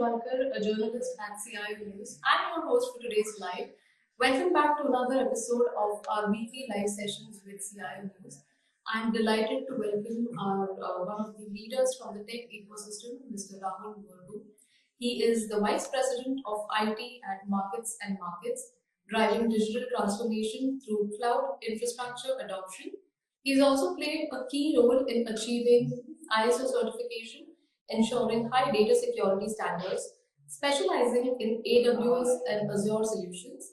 Shivankar, a journalist at CIO News. I'm your host for today's live. Welcome back to another episode of our weekly live sessions with CIO News. I'm delighted to welcome our one of the leaders from the tech ecosystem, Mr. Rahul Mergu. He is the Vice President of IT at Markets and Markets, driving digital transformation through cloud infrastructure adoption. He's also played a key role in achieving ISO certification, ensuring high data security standards, specializing in AWS and Azure solutions,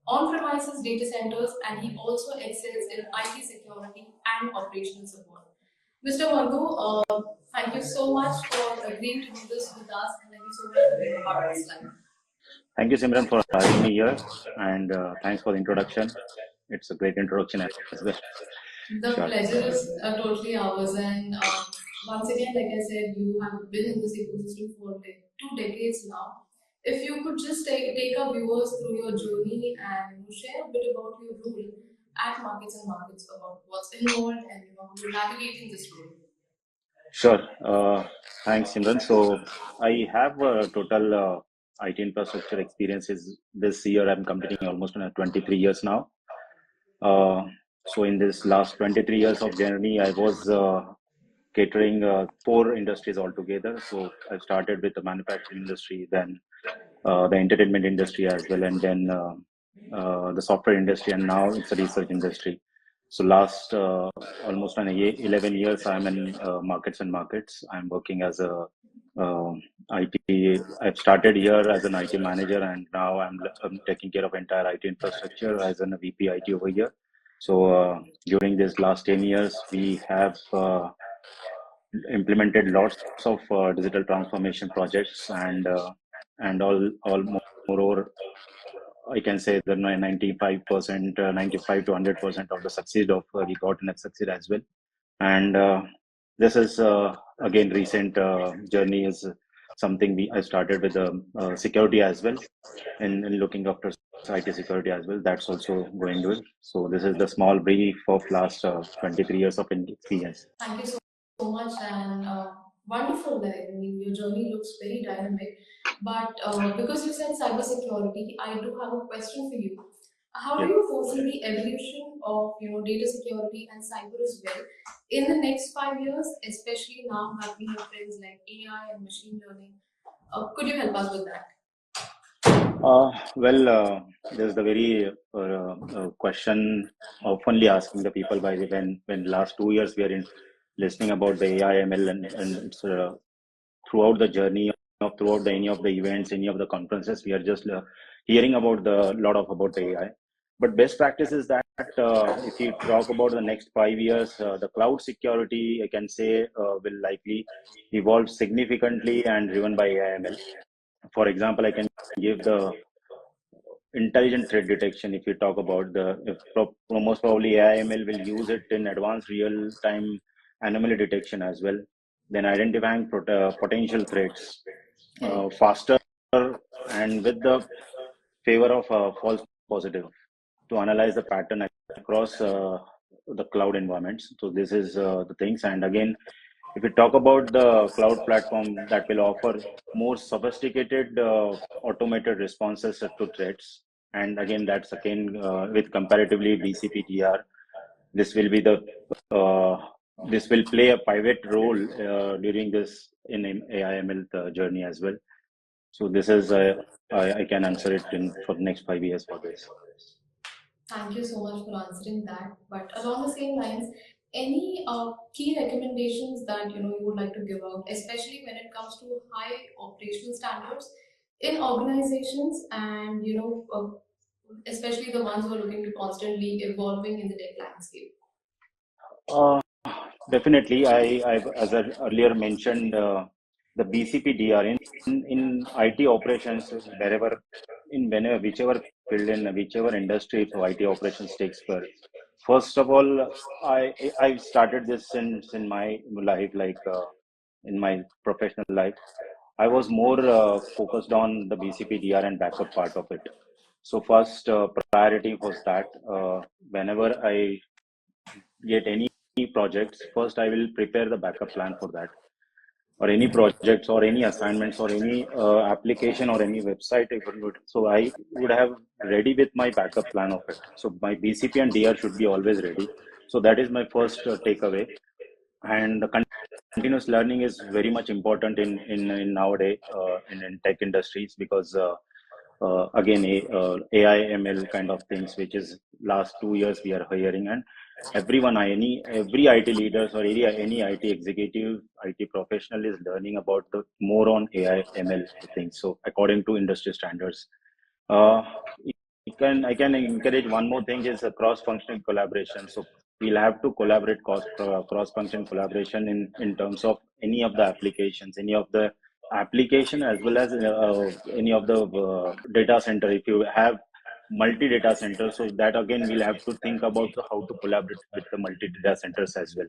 on-premises data centers, and he also excels in IT security and operational support. Mr. Mergu, thank you so much for agreeing to do this with us, and thank you so much for being a part of this live. Thank you, Simran, for having me here, and thanks for the introduction. It's a great introduction as well. The pleasure is totally ours. And once again, like I said, you have been in this ecosystem for like 2 decades now. If you could just take our viewers through your journey and share a bit about your role at Markets and Markets, about what's involved and how you're navigating this role. Sure. Thanks, Simran. So I have a total IT infrastructure experiences. This year, I'm completing almost 23 years now. So in this last 23 years of journey, I was catering 4 industries altogether. So I started with the manufacturing industry, then the entertainment industry as well, and then the software industry, and now it's a research industry. So last almost 11 years, I'm in markets and markets. I'm working as a IT. I've started here as an IT manager, and now I'm taking care of entire IT infrastructure as a VP IT over here. So during this last 10 years, we have implemented lots of digital transformation projects, and all moreover, I can say that 95%, 95 to 100% of the succeed of we got in that succeed as well. And this is again recent journey is something I started with security as well, and looking after IT security as well. That's also going well. So this is the small brief of last 23 years of experience. Thank you so much, and wonderful. Like, I mean, your journey looks very dynamic. But because you said cybersecurity, I do have a question for you. How do Yeah. you foresee the evolution of data security and cyber as well in the next 5 years, especially now that we have trends like AI and machine learning? Could you help us with that? There's the very question oftenly asking the people by when last 2 years we are in listening about the AI ML, and it's throughout the journey of throughout any of the events, any of the conferences, we are just hearing about the lot of about the AI. But best practice is that if you talk about the next 5 years, the cloud security, I can say, will likely evolve significantly and driven by AI ML. For example, I can give the intelligent threat detection. If you talk about most probably AIML will use it in advanced real-time anomaly detection as well, then identifying potential threats faster and with the favor of false positive to analyze the pattern across the cloud environments. So this is the things. And again, if we talk about the cloud platform that will offer more sophisticated automated responses to threats, and again that's again with comparatively BCP-DR, this will be the this will play a pivot role during this in AI/ML journey as well. So this is I can answer it for the next 5 years for this. Thank you so much for answering that. But along the same lines, any key recommendations that you would like to give out, especially when it comes to high operational standards in organizations, and especially the ones who are looking to constantly evolving in the tech landscape. Uh, Definitely, I've as I earlier mentioned, the BCP-DR in IT operations, whenever whichever field in whichever industry for IT operations takes place. First of all, I started this in my life, like in my professional life. I was more focused on the BCP-DR and backup part of it. So first priority was that whenever I get any projects, first I will prepare the backup plan for that. or any projects or any assignments or any application or any website I would load. So I would have ready with my backup plan of it. So my BCP and DR should be always ready. So that is my first takeaway. And the continuous learning is very much important in nowadays in tech industries, because again AI ML kind of things, which is last 2 years we are hearing, and everyone, every IT leaders or any IT executive, IT professional is learning about the more on AI ML things. So according to industry standards, uh, I can encourage one more thing is a cross-functional collaboration. So we'll have to collaborate cross-function collaboration in terms of any of the applications, any of the application, as well as any of the data center. If you have multi data centers, so that again we'll have to think about how to collaborate with the multi data centers as well.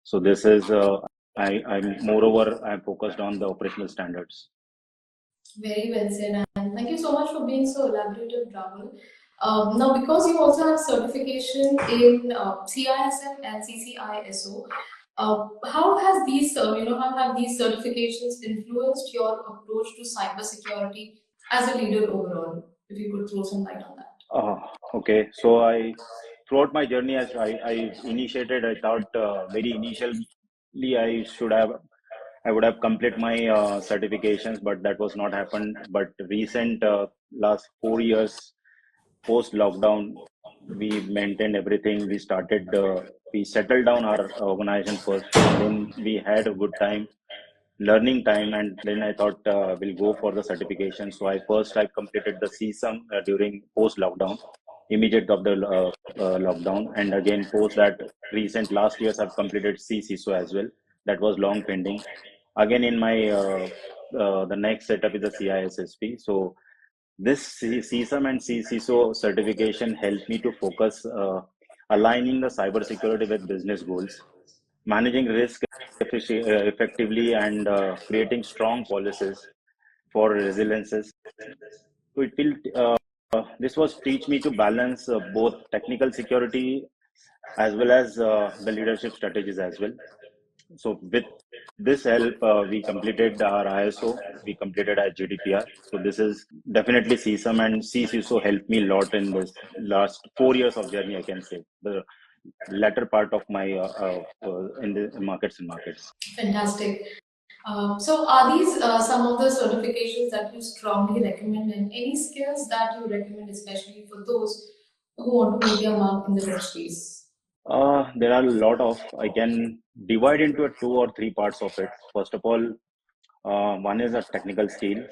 So this is I'm focused on the operational standards. Very well said, and thank you so much for being so elaborative, Rahul. Now, because you also have certification in CISM and CCISO, how has these, how have these certifications influenced your approach to cybersecurity as a leader overall? If you could throw some light on that. Uh, okay, so I throughout my journey, as I initiated, I thought very initially I would have completed my certifications, but that was not happened. But recent last 4 years post lockdown, we maintained everything. We settled down our organization first, and then we had a good time, learning time, and then I thought we'll go for the certification. So I completed the CSUM during post lockdown, immediate of the lockdown, and again post that recent last years I've completed CCSO as well. That was long pending. Again in my the next setup is the CISSP. So this CSUM and CCSO certification helped me to focus aligning the cybersecurity with business goals, managing risk effectively, and creating strong policies for resiliences. So it will this was teach me to balance both technical security as well as the leadership strategies as well. So with this help, we completed our ISO, we completed our GDPR. So this is definitely CSAM and CCSO helped me a lot in this last 4 years of journey, I can say. The latter part of my in the markets. Fantastic. So, are these some of the certifications that you strongly recommend, and any skills that you recommend, especially for those who want to make their mark in the tech space? There are a lot of, I can divide into a two or three parts of it. First of all, one is a technical skill.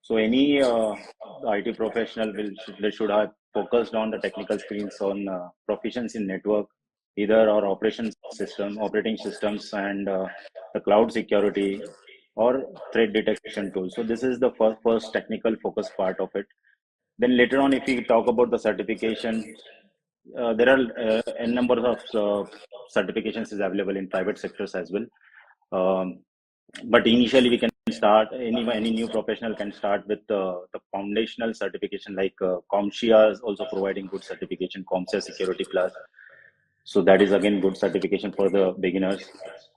So any IT professional they should have focused on the technical skills on proficiency in network, either or operating systems, and the cloud security or threat detection tools. So this is the first technical focus part of it. Then later on, if we talk about the certification, there are n number of certifications is available in private sectors as well. Um, but initially, we can start any new professional can start with the foundational certification like CompTIA is also providing good certification, CompTIA Security Plus. So that is again good certification for the beginners.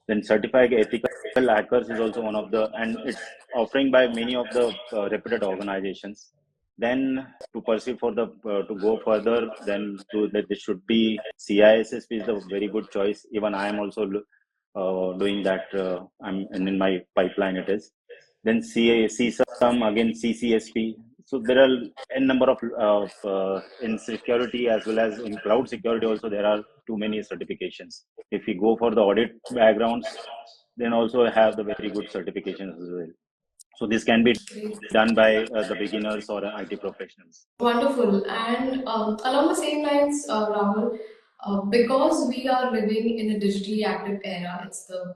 Then certified ethical hackers is also one of the, and it's offering by many of the reputed organizations. Then to pursue for the to go further, then to that there should be CISSP is a very good choice. Even I am also doing that. I'm and in my pipeline it is. Then CSAM again CCSP. So there are n number of in security as well as in cloud security also there are too many certifications. If we go for the audit backgrounds, then also have the very good certifications as well. So this can be Great. done by the beginners or IT professionals. Wonderful. And along the same lines, Rahul, because we are living in a digitally active era, it's the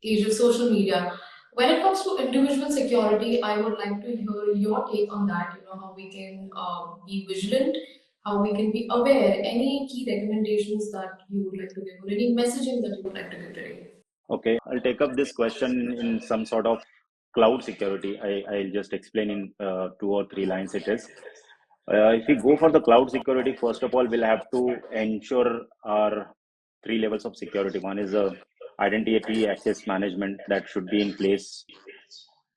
age of social media. When it comes to individual security, I would like to hear your take on that. You know, how we can be vigilant, how we can be aware. Any key recommendations that you would like to give, or any messaging that you would like to give today? Okay, I'll take up this question in some sort of cloud security. I'll just explain in two or three lines it is. If we go for the cloud security, first of all, we'll have to ensure our three levels of security. One is identity access management that should be in place.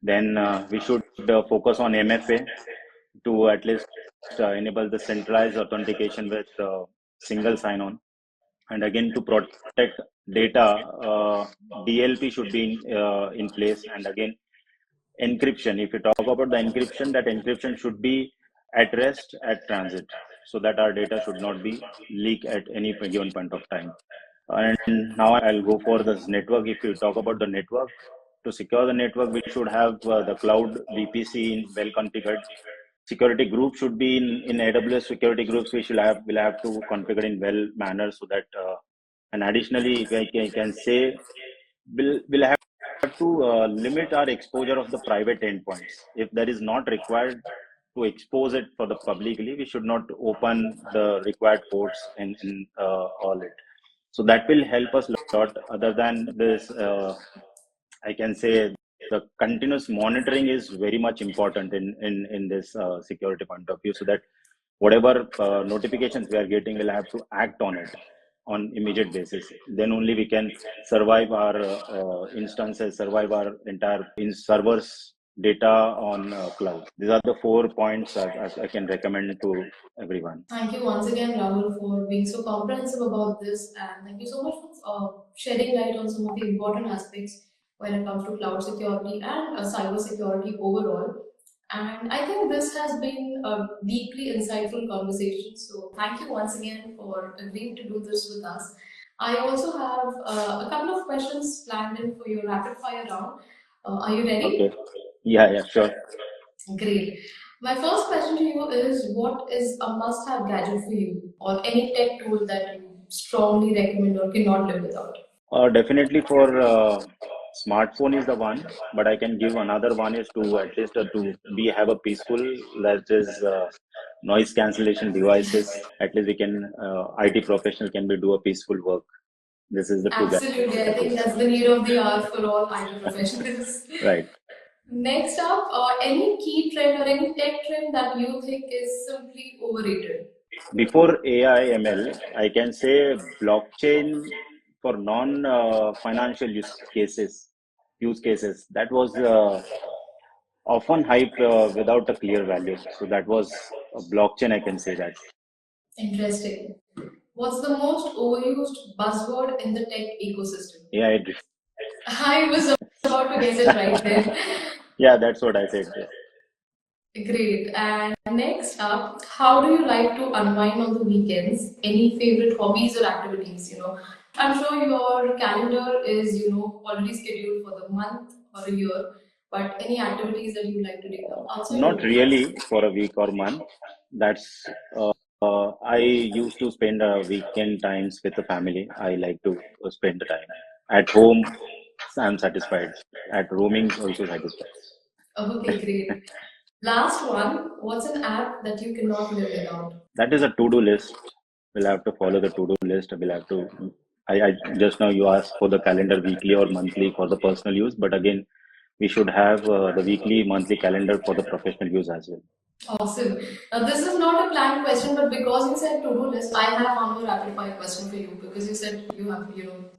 Then we should focus on MFA to at least enable the centralized authentication with single sign-on. And again, to protect data, DLP should be in place. And again, encryption. If you talk about the encryption, that encryption should be at rest at transit, so that our data should not be leaked at any given point of time. And now I'll go for this network. If you talk about the network, to secure the network, we should have the cloud VPC in well configured. Security group should be in AWS security groups. Will have to configure in well manner so that and additionally, if I can say, we'll have to limit our exposure of the private endpoints. If that is not required to expose it for the publicly, we should not open the required ports in all it. So that will help us a lot. Other than this, I can say the continuous monitoring is very much important in this security point of view, so that whatever notifications we are getting, we'll have to act on it on immediate basis. Then only we can survive our instances, survive our entire in servers data on cloud. These are the 4 points I can recommend to everyone. Thank you once again, Rahul, for being so comprehensive about this, and thank you so much for shedding light on some of the important aspects when it comes to cloud security and cyber security overall. And I think this has been a deeply insightful conversation. So thank you once again for agreeing to do this with us. I also have a couple of questions planned in for your rapid fire round. Are you ready? Okay. Yeah, sure. Great. My first question to you is, what is a must have gadget for you, or any tech tool that you strongly recommend or cannot live without? Definitely for smartphone is the one, but I can give another one is to at least to be have a peaceful, that is noise cancellation devices. At least we can IT professional can be do a peaceful work. This is the two Absolutely, I think gadgets. that's the need of the hour for all IT professionals. Right. Next up, any key trend or any tech trend that you think is simply overrated? Before AI ML, I can say blockchain for non financial use cases. That was often hyped without a clear value. So that was a blockchain, I can say that. Interesting. What's the most overused buzzword in the tech ecosystem? Yeah, I was about to get it right there. yeah, that's what I said. Great. And next up, how do you like to unwind on the weekends? Any favorite hobbies or activities? I'm sure your calendar is, already scheduled for the month or a year, but any activities that you like to do outside of Not weekends? really for a week or month. That's I used to spend weekend times with the family. I like to spend the time at home. I'm satisfied. At roaming, also satisfied. Okay, great. Last one, what's an app that you cannot live without? That is a to-do list. We'll have to follow the to-do list. We'll have to. I just now you asked for the calendar weekly or monthly for the personal use, but again, we should have the weekly, monthly calendar for the professional use as well. Awesome. Now, this is not a planned question, but because you said to-do list, I have one more rapid fire question for you because you said you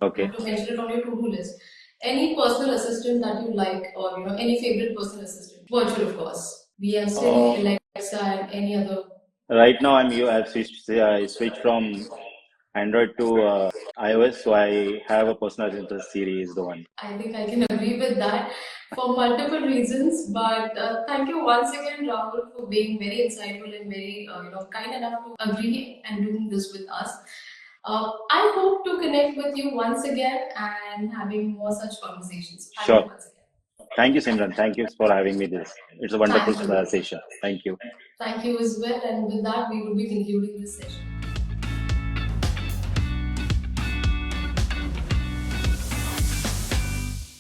Okay. have to mention it on your to-do list. Any personal assistant that you like, or any favorite personal assistant, virtual of course. We have Siri, Uh, Alexa, and any other. right now, I've switched from Android to iOS, so I have a personal assistant. Siri is the one. I think I can agree with that for multiple reasons. But thank you once again, Rahul, for being very insightful and very kind enough to agree and doing this with us. I hope to connect with you once again and having more such conversations. Thank you Sure. once again. Thank you, Simran. Thank you for having me. This. It's a wonderful Thank you. session. Thank you. Thank you as well. And with that, we will be concluding this session.